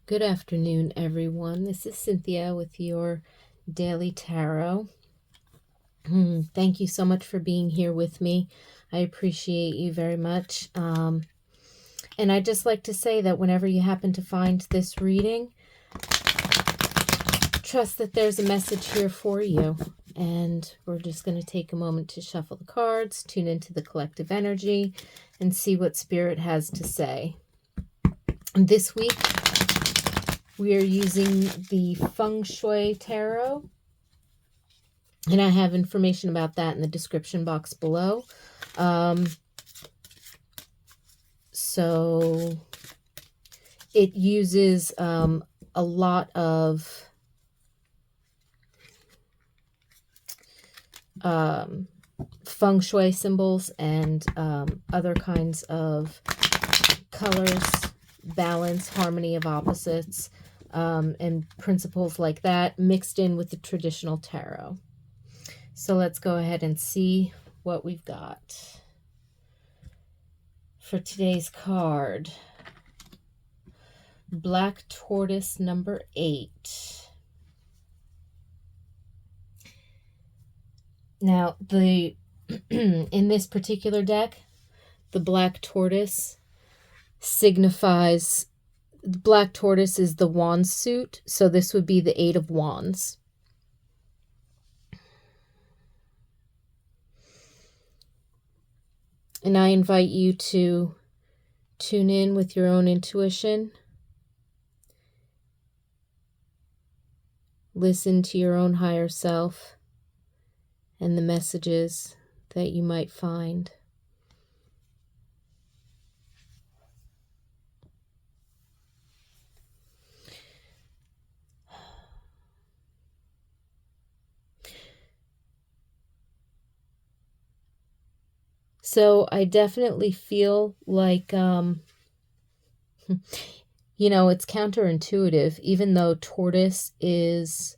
Good afternoon, everyone. This is Cynthia with your Daily Tarot. Thank you so much for being here with me. I appreciate you very much. And I'd just like to say that whenever you happen to find this reading, trust that there's a message here for you. And we're just going to take a moment to shuffle the cards, tune into the collective energy, and see what Spirit has to say. This week, we are using the Feng Shui Tarot, and I have information about that in the description box below. So it uses a lot of Feng Shui symbols and other kinds of colors, balance, harmony of opposites, and principles like that mixed in with the traditional tarot. So let's go ahead and see what we've got for today's card. Black Tortoise number 8. Now, in this particular deck, the Black Tortoise signifies, the Black Tortoise is the Wands suit, so this would be the 8 of Wands. And I invite you to tune in with your own intuition. Listen to your own higher self and the messages that you might find. So I definitely feel like, it's counterintuitive, even though tortoise is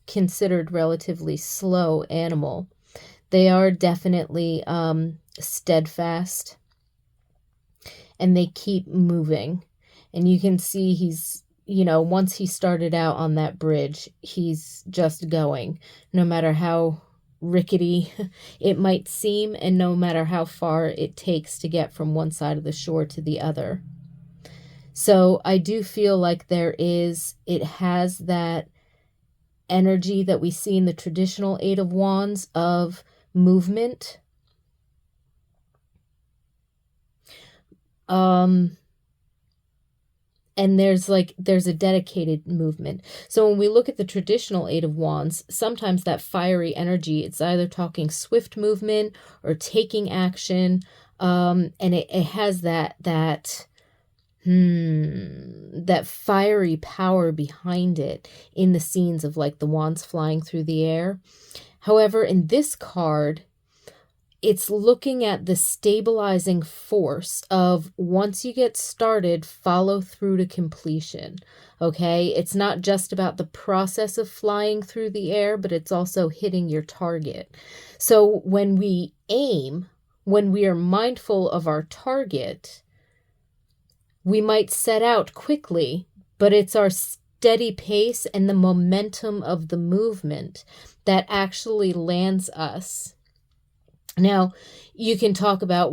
considered relatively slow animal. They are definitely steadfast, and they keep moving. And you can see he's, once he started out on that bridge, he's just going, no matter how rickety it might seem, and no matter how far it takes to get from one side of the shore to the other. So I do feel like it has that energy that we see in the traditional 8 of Wands of movement. And there's a dedicated movement. So when we look at the traditional 8 of Wands, sometimes that fiery energy, it's either talking swift movement or taking action. And it has that fiery power behind it in the scenes of like the wands flying through the air. However, in this card, it's looking at the stabilizing force of once you get started, follow through to completion. Okay? It's not just about the process of flying through the air, but it's also hitting your target. So when we aim, when we are mindful of our target, we might set out quickly, but it's our steady pace and the momentum of the movement that actually lands us. Now, you can talk about,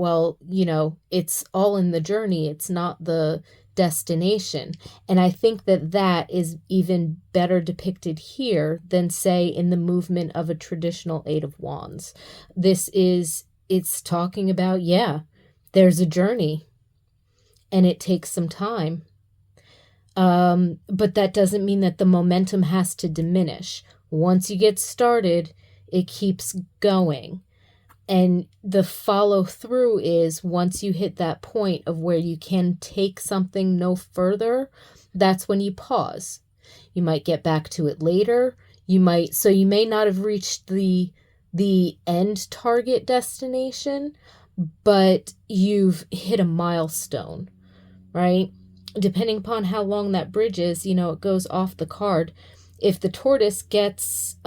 it's all in the journey. It's not the destination. And I think that is even better depicted here than, say, in the movement of a traditional 8 of Wands. It's talking about, there's a journey and it takes some time. But that doesn't mean that the momentum has to diminish. Once you get started, it keeps going. And the follow through is once you hit that point of where you can take something no further, that's when you pause. You might get back to it later. You may not have reached the end target destination, but you've hit a milestone, right? Depending upon how long that bridge is, it goes off the card. If the tortoise gets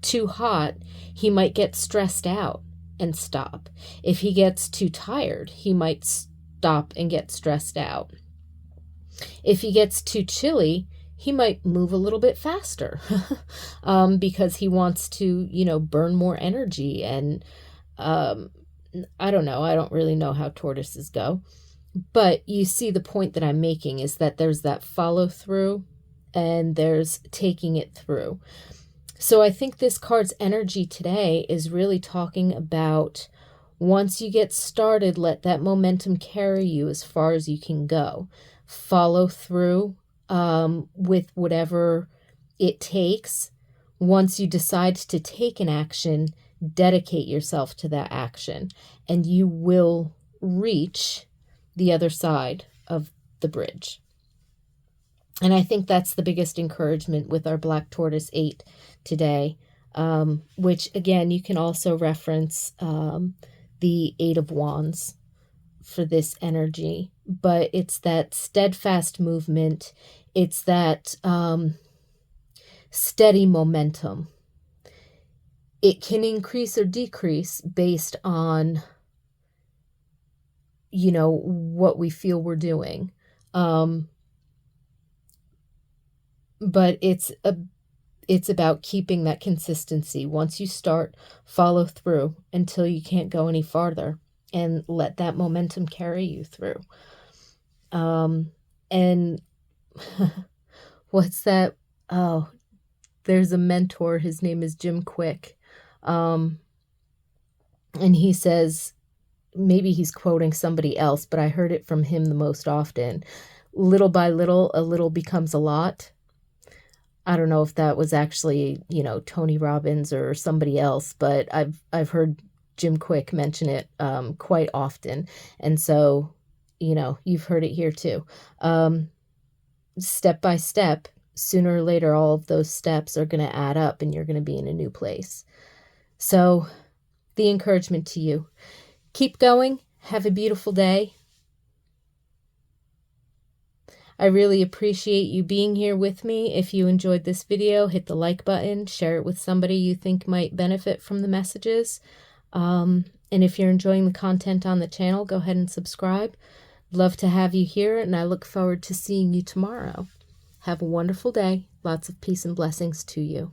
too hot, he might get stressed out and stop. If he gets too tired, he might stop and get stressed out. If he gets too chilly, he might move a little bit faster because he wants to, burn more energy. And I don't know. I don't really know how tortoises go. But you see the point that I'm making is that there's that follow through and there's taking it through. So I think this card's energy today is really talking about once you get started, let that momentum carry you as far as you can go. Follow through with whatever it takes. Once you decide to take an action, dedicate yourself to that action, and you will reach the other side of the bridge. And I think that's the biggest encouragement with our Black Tortoise 8 today, which again, you can also reference the 8 of Wands for this energy, but it's that steadfast movement. It's that steady momentum. It can increase or decrease based on, what we feel we're doing. But it's about keeping that consistency. Once you start, follow through until you can't go any farther and let that momentum carry you through. And what's that? Oh, there's a mentor. His name is Jim Quick. And he says, maybe he's quoting somebody else, but I heard it from him the most often. Little by little, a little becomes a lot. I don't know if that was actually, Tony Robbins or somebody else, but I've heard Jim Quick mention it quite often. And so, you've heard it here too. Step by step, sooner or later, all of those steps are going to add up and you're going to be in a new place. So the encouragement to you, keep going. Have a beautiful day. I really appreciate you being here with me. If you enjoyed this video, hit the like button, share it with somebody you think might benefit from the messages. And if you're enjoying the content on the channel, go ahead and subscribe. Love to have you here, and I look forward to seeing you tomorrow. Have a wonderful day. Lots of peace and blessings to you.